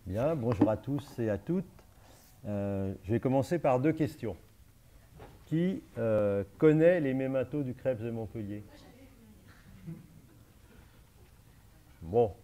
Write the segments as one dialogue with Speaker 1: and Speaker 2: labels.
Speaker 1: Bien, bonjour à tous et à toutes. Je vais commencer par deux questions. Qui connaît les mémentos du Krebs de Montpellier? Bon,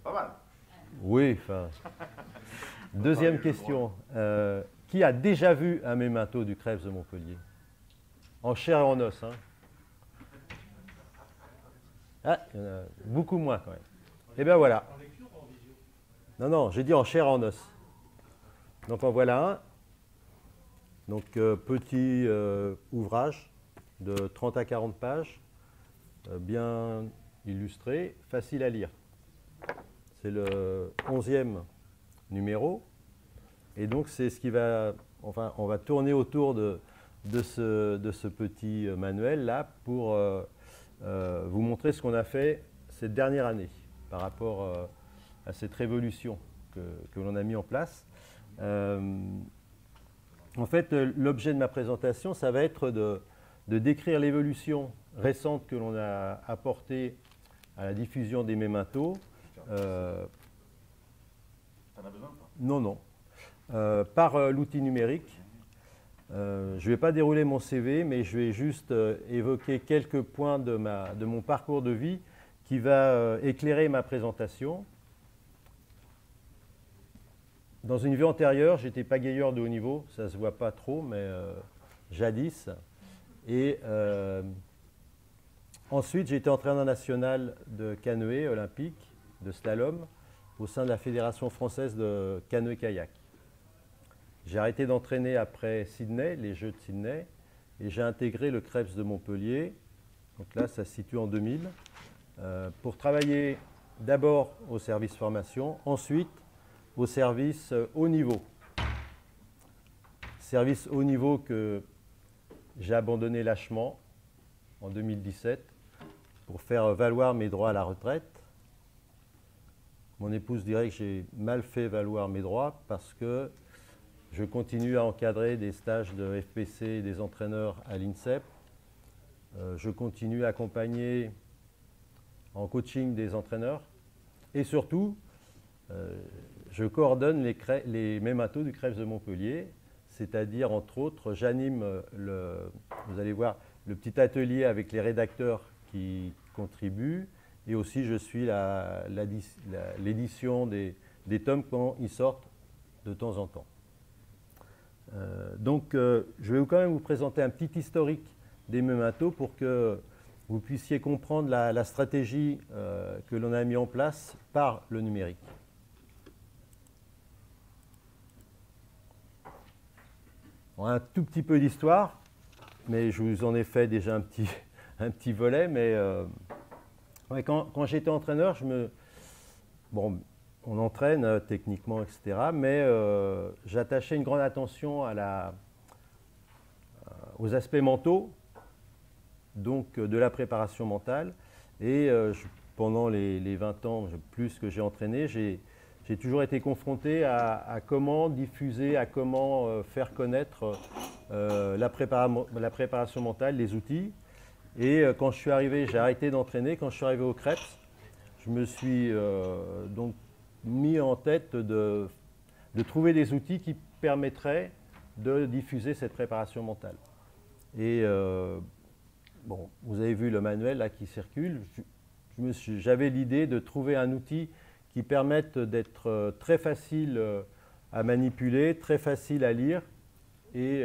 Speaker 2: Pas mal.
Speaker 1: oui, enfin. Deuxième question. Qui a déjà vu un mémento du Krebs de Montpellier? En chair et en os, hein? Ah, il y en a beaucoup moins quand même. Eh bien voilà. Non, non, j'ai dit en chair et en os. Donc en voilà un. Donc petit ouvrage de 30 à 40 pages, bien illustré, facile à lire. C'est le 11e numéro. Et donc c'est ce qui va, enfin on va tourner autour de ce petit manuel là pour vous montrer ce qu'on a fait cette dernière année par rapport à cette révolution que l'on a mis en place. En fait, l'objet de ma présentation, ça va être de décrire l'évolution récente que l'on a apportée à la diffusion des mémentos.
Speaker 2: T'en as besoin ou pas?
Speaker 1: Non, non. Par l'outil numérique. Je ne vais pas dérouler mon CV, mais je vais juste évoquer quelques points de mon parcours de vie qui va éclairer ma présentation. Dans une vie antérieure, j'étais pagayeur de haut niveau, ça ne se voit pas trop, mais jadis. Et ensuite, j'ai été entraîneur national de canoë olympique, de slalom, au sein de la Fédération française de canoë-kayak. J'ai arrêté d'entraîner après Sydney, les Jeux de Sydney, et j'ai intégré le Krebs de Montpellier. Donc là, ça se situe en 2000, pour travailler d'abord au service formation, ensuite au service haut niveau. Service haut niveau que j'ai abandonné lâchement en 2017 pour faire valoir mes droits à la retraite. Mon épouse dirait que j'ai mal fait valoir mes droits parce que je continue à encadrer des stages de FPC et des entraîneurs à l'INSEP. Je continue à accompagner en coaching des entraîneurs. Et surtout, je coordonne les mémentos du Krebs de Montpellier, c'est-à-dire, entre autres, j'anime, vous allez voir, le petit atelier avec les rédacteurs qui contribuent, et aussi je suis l'édition des tomes quand ils sortent de temps en temps. Donc, je vais quand même vous présenter un petit historique des mémentos pour que vous puissiez comprendre la stratégie que l'on a mis en place par le numérique. Un tout petit peu d'histoire, mais je vous en ai fait déjà un petit volet. Mais ouais, quand j'étais entraîneur, bon, on entraîne techniquement, etc. Mais j'attachais une grande attention aux aspects mentaux, donc de la préparation mentale. Et pendant les 20 ans plus que j'ai entraîné, j'ai toujours été confronté à comment diffuser, à comment faire connaître la préparation mentale, les outils. Et quand je suis arrivé, j'ai arrêté d'entraîner. Quand je suis arrivé au Krebs, je me suis donc mis en tête de trouver des outils qui permettraient de diffuser cette préparation mentale. Et bon, vous avez vu le manuel là qui circule. J'avais l'idée de trouver un outil qui permette d'être très facile à manipuler, très facile à lire, et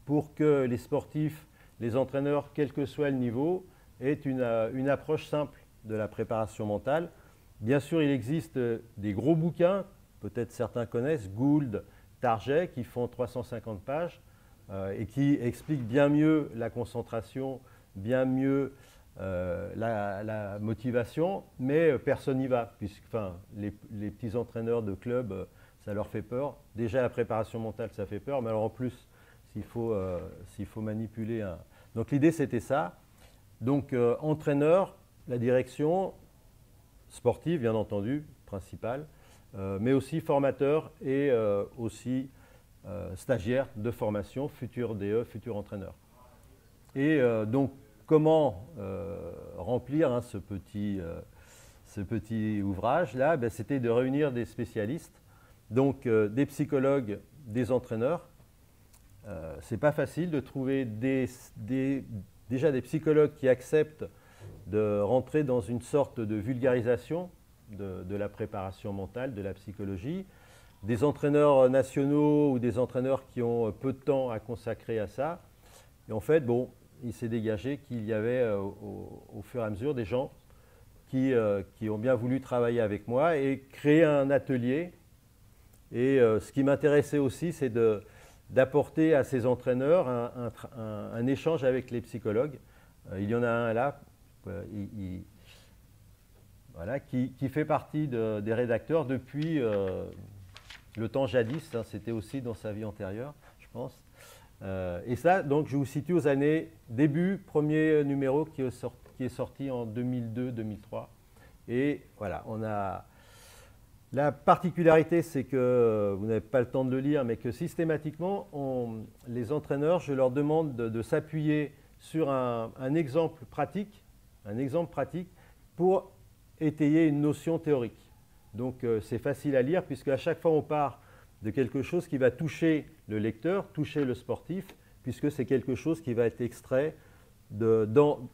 Speaker 1: pour que les sportifs, les entraîneurs, quel que soit le niveau, aient une approche simple de la préparation mentale. Bien sûr, il existe des gros bouquins, peut-être certains connaissent, Gould, Target, qui font 350 pages et qui expliquent bien mieux la concentration, bien mieux la motivation, mais personne n'y va, puisque les petits entraîneurs de club, ça leur fait peur. Déjà, la préparation mentale, ça fait peur, mais alors en plus, s'il faut manipuler un... Donc l'idée, c'était ça. Donc entraîneur, la direction, sportive, bien entendu, principale, mais aussi formateur et aussi stagiaire de formation, futur DE, futur entraîneur. Et donc, comment remplir ce ce petit ouvrage-là, ben, c'était de réunir des spécialistes, donc des psychologues, des entraîneurs. C'est pas facile de trouver déjà des psychologues qui acceptent de rentrer dans une sorte de vulgarisation de la préparation mentale, de la psychologie. Des entraîneurs nationaux ou des entraîneurs qui ont peu de temps à consacrer à ça. Et en fait, bon, il s'est dégagé qu'il y avait au fur et à mesure des gens qui ont bien voulu travailler avec moi et créer un atelier. Et ce qui m'intéressait aussi, c'est d'apporter à ces entraîneurs un échange avec les psychologues. Il y en a un là, voilà, qui fait partie des rédacteurs depuis le temps jadis, hein, c'était aussi dans sa vie antérieure, je pense. Et ça, donc, je vous situe aux années début, premier numéro qui est sorti en 2002-2003. Et voilà, on a... La particularité, c'est que vous n'avez pas le temps de le lire, mais que systématiquement, les entraîneurs, je leur demande de s'appuyer sur un exemple pratique pour étayer une notion théorique. Donc c'est facile à lire, puisque à chaque fois on part de quelque chose qui va toucher le lecteur, toucher le sportif, puisque c'est quelque chose qui va être extrait bon,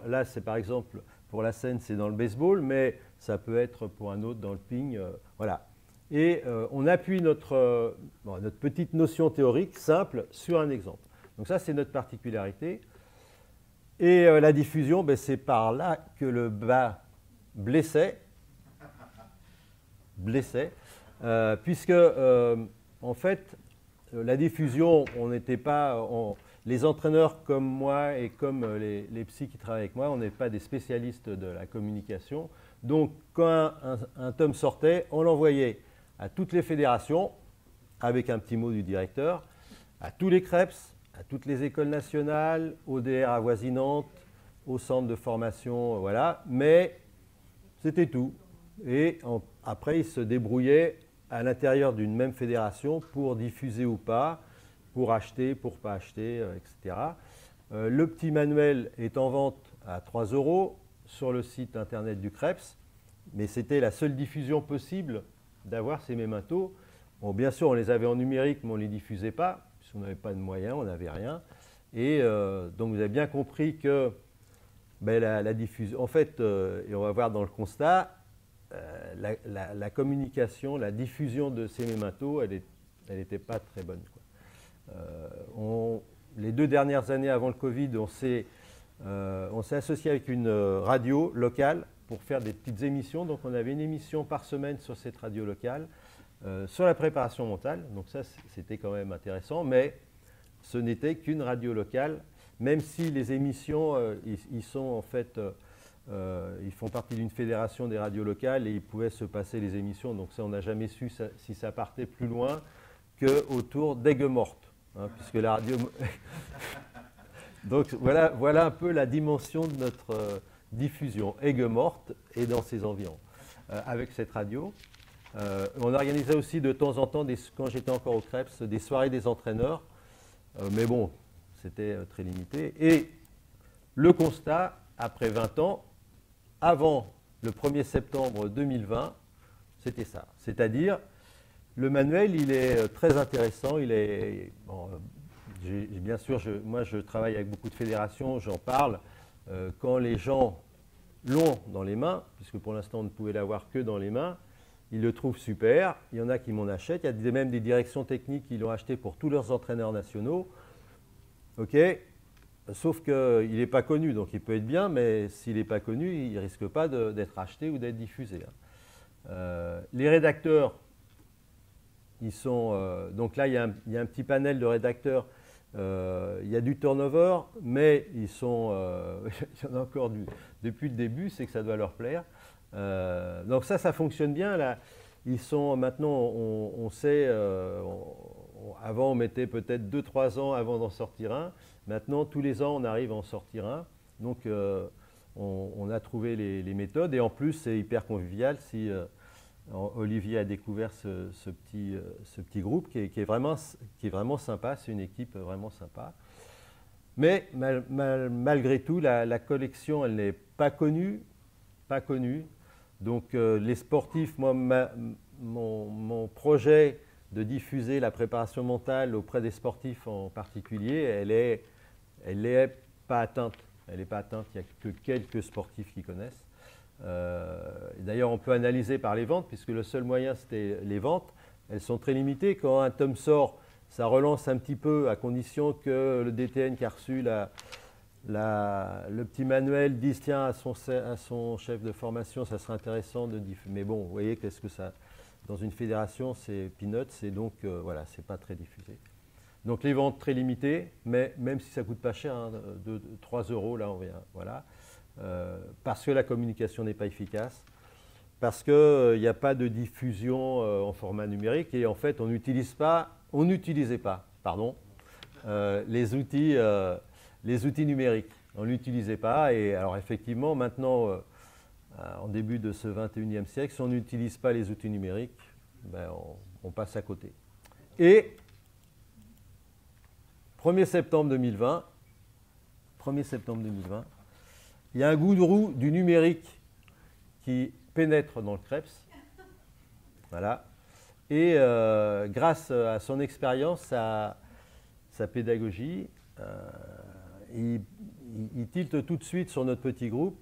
Speaker 1: là, c'est par exemple, pour la scène, c'est dans le baseball, mais ça peut être pour un autre dans le ping, voilà. Et on appuie notre petite notion théorique simple sur un exemple. Donc ça, c'est notre particularité. Et la diffusion, ben, c'est par là que le bas blessait, puisque en fait, la diffusion, on n'était pas, les entraîneurs comme moi et comme les psys qui travaillent avec moi, on n'est pas des spécialistes de la communication. Donc, quand un tome sortait, on l'envoyait à toutes les fédérations, avec un petit mot du directeur, à tous les CREPS, à toutes les écoles nationales, aux DR avoisinantes, aux centres de formation, voilà. Mais c'était tout. Et après, ils se débrouillaient à l'intérieur d'une même fédération pour diffuser ou pas, pour acheter, pour ne pas acheter, etc. Le petit manuel est en vente à 3 € sur le site internet du CREPS, mais c'était la seule diffusion possible d'avoir ces mémentos. Bon, bien sûr, on les avait en numérique, mais on ne les diffusait pas, puisqu'on n'avait pas de moyens, on n'avait rien. Et donc, vous avez bien compris que ben, la diffusion, en fait, et on va voir dans le constat, la communication, la diffusion de ces mémentos, elle n'était pas très bonne, quoi. Les 2 dernières années avant le Covid, on s'est associé avec une radio locale pour faire des petites émissions. Donc on avait une émission par semaine sur cette radio locale, sur la préparation mentale. Donc ça, c'était quand même intéressant, mais ce n'était qu'une radio locale, même si les émissions, ils sont en fait... ils font partie d'une fédération des radios locales et ils pouvaient se passer les émissions. Donc ça, on n'a jamais su si ça partait plus loin qu'autour d'Aigues-Mortes, hein, puisque la radio... Donc voilà un peu la dimension de notre diffusion. Aigues-Mortes et dans ses environs. Avec cette radio, on organisait aussi de temps en temps, quand j'étais encore au CREPS, des soirées des entraîneurs. Mais bon, c'était très limité. Et le constat, après 20 ans, avant le 1er septembre 2020, c'était ça. C'est-à-dire, le manuel, il est très intéressant. Il est, bon, bien sûr, moi, je travaille avec beaucoup de fédérations, j'en parle. Quand les gens l'ont dans les mains, puisque pour l'instant, on ne pouvait l'avoir que dans les mains, ils le trouvent super. Il y en a qui m'en achètent. Il y a même des directions techniques qui l'ont acheté pour tous leurs entraîneurs nationaux. OK. Sauf qu'il n'est pas connu, donc il peut être bien, mais s'il n'est pas connu, il ne risque pas d'être acheté ou d'être diffusé. Les rédacteurs, ils sont... donc là, il y a un petit panel de rédacteurs. Il y a du turnover, mais ils sont... il y en a encore depuis le début, c'est que ça doit leur plaire. Donc ça fonctionne bien. Là. Ils sont maintenant, on sait... avant, on mettait peut-être 2-3 ans avant d'en sortir un. Maintenant, tous les ans, on arrive à en sortir un. Donc, on a trouvé les méthodes. Et en plus, c'est hyper convivial. Si Olivier a découvert ce petit groupe qui est vraiment sympa. C'est une équipe vraiment sympa. Mais malgré tout, la collection, elle n'est pas connue. Donc les sportifs, moi, mon projet de diffuser la préparation mentale auprès des sportifs en particulier, elle est pas atteinte. Elle n'est pas atteinte, il n'y a que quelques sportifs qui connaissent. D'ailleurs, on peut analyser par les ventes, puisque le seul moyen, c'était les ventes. Elles sont très limitées. Quand un tome sort, ça relance un petit peu, à condition que le DTN qui a reçu le petit manuel dise tiens, à son chef de formation, ça serait intéressant de diffuser. Mais bon, vous voyez, qu'est-ce que ça. Dans une fédération, c'est peanuts, et donc voilà, c'est pas très diffusé. Donc les ventes très limitées, mais même si ça coûte pas cher, hein, de 3 €, là on vient, voilà, parce que la communication n'est pas efficace, parce qu'il n'y a pas de diffusion en format numérique, et en fait on n'utilisait pas, les outils numériques. On ne l'utilisait pas, et alors effectivement maintenant, en début de ce 21e siècle, si on n'utilise pas les outils numériques, ben on passe à côté. Et 1er septembre 2020, il y a un gourou du numérique qui pénètre dans le CREPS. Voilà. Et grâce à son expérience, sa pédagogie, il tilte tout de suite sur notre petit groupe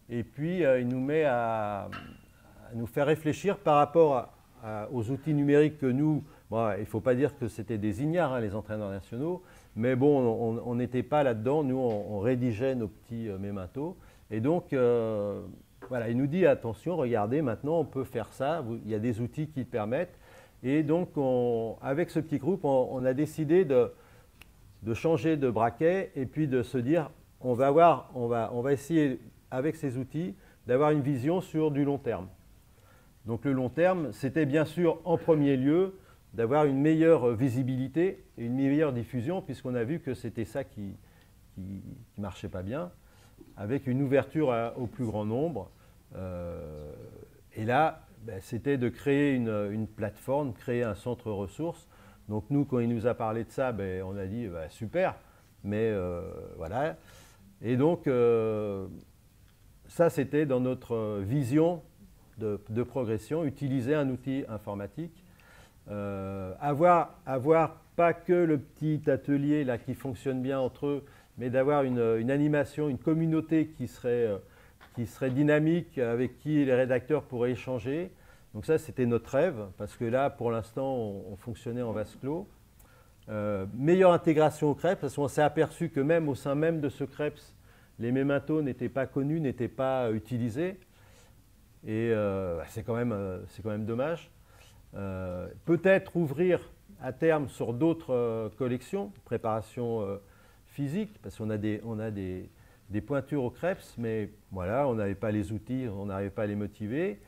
Speaker 1: et puis il nous met à nous faire réfléchir par rapport aux outils numériques que nous, bon, il ne faut pas dire que c'était des ignares, hein, les entraîneurs nationaux, mais bon, on n'était pas là-dedans, nous on rédigeait nos petits mémentos. Et donc, voilà, il nous dit attention, regardez, maintenant on peut faire ça, il y a des outils qui le permettent. Et donc, avec ce petit groupe, on a décidé de changer de braquet et puis de se dire, on va essayer, avec ces outils, d'avoir une vision sur du long terme. Donc le long terme, c'était bien sûr en premier lieu d'avoir une meilleure visibilité et une meilleure diffusion, puisqu'on a vu que c'était ça qui marchait pas bien, avec une ouverture au plus grand nombre. Et là, ben, c'était de créer une plateforme, créer un centre ressources. Donc nous, quand il nous a parlé de ça, ben, on a dit ben, super, mais voilà. Et donc, ça c'était dans notre vision de progression, utiliser un outil informatique, avoir pas que le petit atelier là qui fonctionne bien entre eux, mais d'avoir une animation, une communauté qui serait dynamique, avec qui les rédacteurs pourraient échanger. Donc ça, c'était notre rêve, parce que là, pour l'instant, on fonctionnait en vase clos. Meilleure intégration au CREPS, parce qu'on s'est aperçu que même au sein même de ce CREPS, les mémentos n'étaient pas connus, n'étaient pas utilisés. Et c'est quand même dommage. Peut-être ouvrir à terme sur d'autres collections, préparation physique, parce qu'on a des pointures au CREPS, mais voilà, on n'avait pas les outils, on n'arrivait pas à les motiver.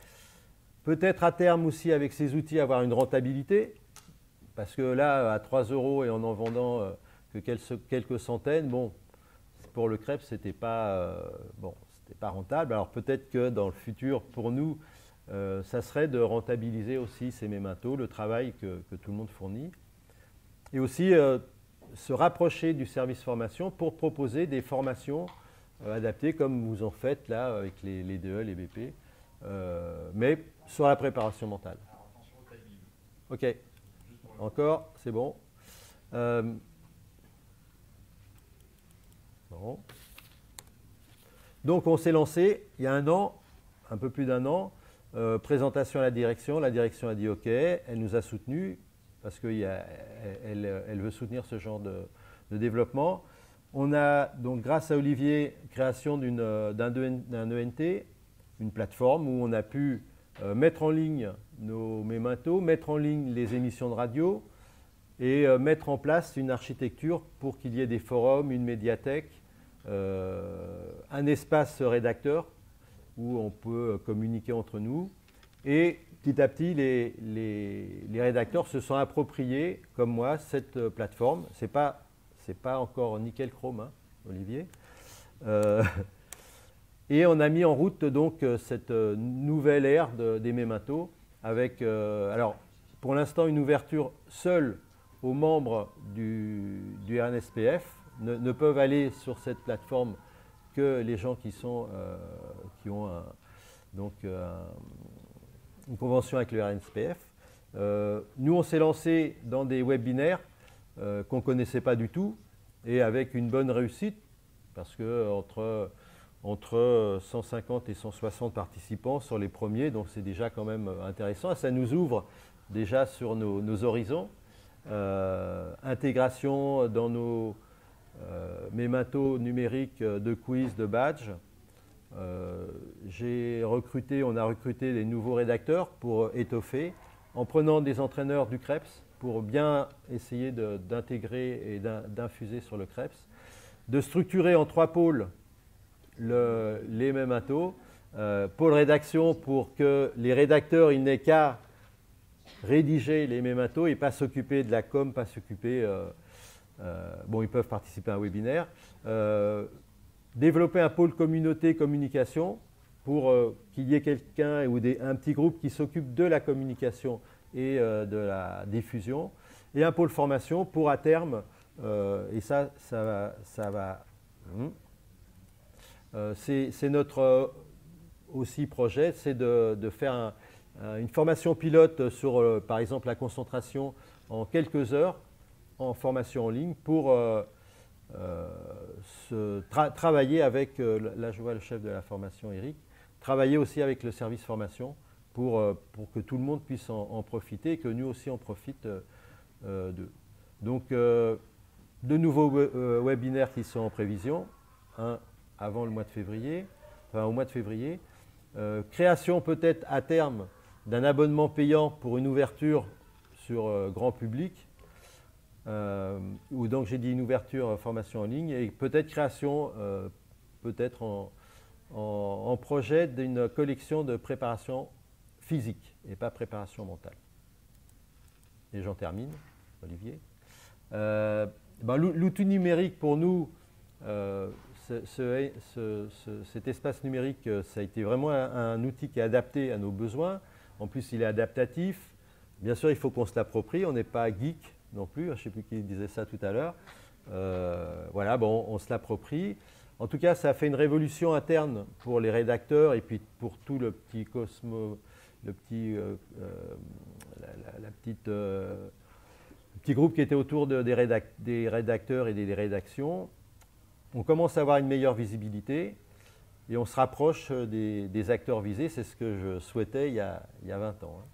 Speaker 1: Peut-être à terme aussi avec ces outils avoir une rentabilité, parce que là, à 3 € et en vendant que quelques centaines, bon, pour le CREPS, c'était pas rentable. Alors peut-être que dans le futur, pour nous, ça serait de rentabiliser aussi ces mémentos, le travail que tout le monde fournit. Et aussi se rapprocher du service formation pour proposer des formations adaptées comme vous en faites là avec les DE, les BP, mais sur la préparation mentale.
Speaker 2: Alors, attention au timing.
Speaker 1: Ok. Encore, c'est bon. Bon. Donc on s'est lancé il y a un an, un peu plus d'un an, présentation à la direction a dit ok, elle nous a soutenus parce qu'elle veut soutenir ce genre de développement. On a donc grâce à Olivier, création d'un ENT, une plateforme où on a pu mettre en ligne nos mémentos, mettre en ligne les émissions de radio et mettre en place une architecture pour qu'il y ait des forums, une médiathèque, un espace rédacteur où on peut communiquer entre nous. Et petit à petit, les rédacteurs se sont appropriés, comme moi, cette plateforme. C'est pas encore nickel chrome, hein, Olivier. Et on a mis en route donc cette nouvelle ère des mémentos avec, alors pour l'instant, une ouverture seule aux membres du RNSPF. Ne peuvent aller sur cette plateforme que les gens qui ont donc une convention avec le RNSPF. Nous, on s'est lancé dans des webinaires qu'on ne connaissait pas du tout et avec une bonne réussite parce que entre 150 et 160 participants sur les premiers, donc c'est déjà quand même intéressant. Ça nous ouvre déjà sur nos horizons. Intégration dans nos mémentos numériques de quiz, de badge. On a recruté des nouveaux rédacteurs pour étoffer, en prenant des entraîneurs du CREPS pour bien essayer d'intégrer et d'infuser sur le CREPS, de structurer en 3 pôles les mémentos, pôle rédaction pour que les rédacteurs ils n'aient qu'à rédiger les mémentos et pas s'occuper de la com, pas s'occuper... bon, ils peuvent participer à un webinaire. Développer un pôle communauté communication pour qu'il y ait quelqu'un ou un petit groupe qui s'occupe de la communication et de la diffusion. Et un pôle formation pour à terme, et ça va c'est notre aussi projet, c'est de faire une formation pilote sur, par exemple, la concentration en quelques heures en formation en ligne pour travailler avec, là je vois le chef de la formation, Eric, travailler aussi avec le service formation pour que tout le monde puisse en profiter et que nous aussi on profite d'eux. Donc, de nouveaux webinaires qui sont en prévision, un avant le mois de février, enfin au mois de février. Création peut-être à terme d'un abonnement payant pour une ouverture sur grand public, ou donc j'ai dit une ouverture formation en ligne, et peut-être création, peut-être en projet d'une collection de préparation physique et pas préparation mentale. Et j'en termine, Olivier. L'outil numérique pour nous, cet espace numérique, ça a été vraiment un outil qui est adapté à nos besoins. En plus, il est adaptatif. Bien sûr, il faut qu'on se l'approprie. On n'est pas geek non plus. Je ne sais plus qui disait ça tout à l'heure. Voilà, bon, on se l'approprie. En tout cas, ça a fait une révolution interne pour les rédacteurs et puis pour tout le petit petit groupe qui était autour des rédacteurs et des rédactions. On commence à avoir une meilleure visibilité et on se rapproche des acteurs visés. C'est ce que je souhaitais il y a 20 ans.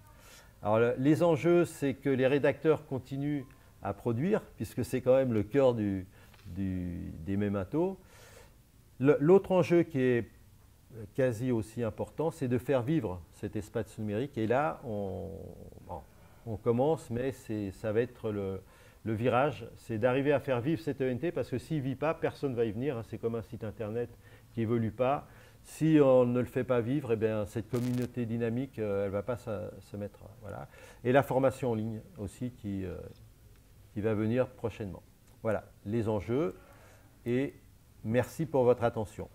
Speaker 1: Alors, les enjeux, c'est que les rédacteurs continuent à produire, puisque c'est quand même le cœur des mémentos. L'autre enjeu qui est quasi aussi important, c'est de faire vivre cet espace numérique. Et là, on commence, mais ça va être le virage, c'est d'arriver à faire vivre cet ENT, parce que s'il ne vit pas, personne ne va y venir. C'est comme un site internet qui n'évolue pas. Si on ne le fait pas vivre, eh bien, cette communauté dynamique, elle ne va pas se mettre. Voilà. Et la formation en ligne aussi qui va venir prochainement. Voilà les enjeux et merci pour votre attention.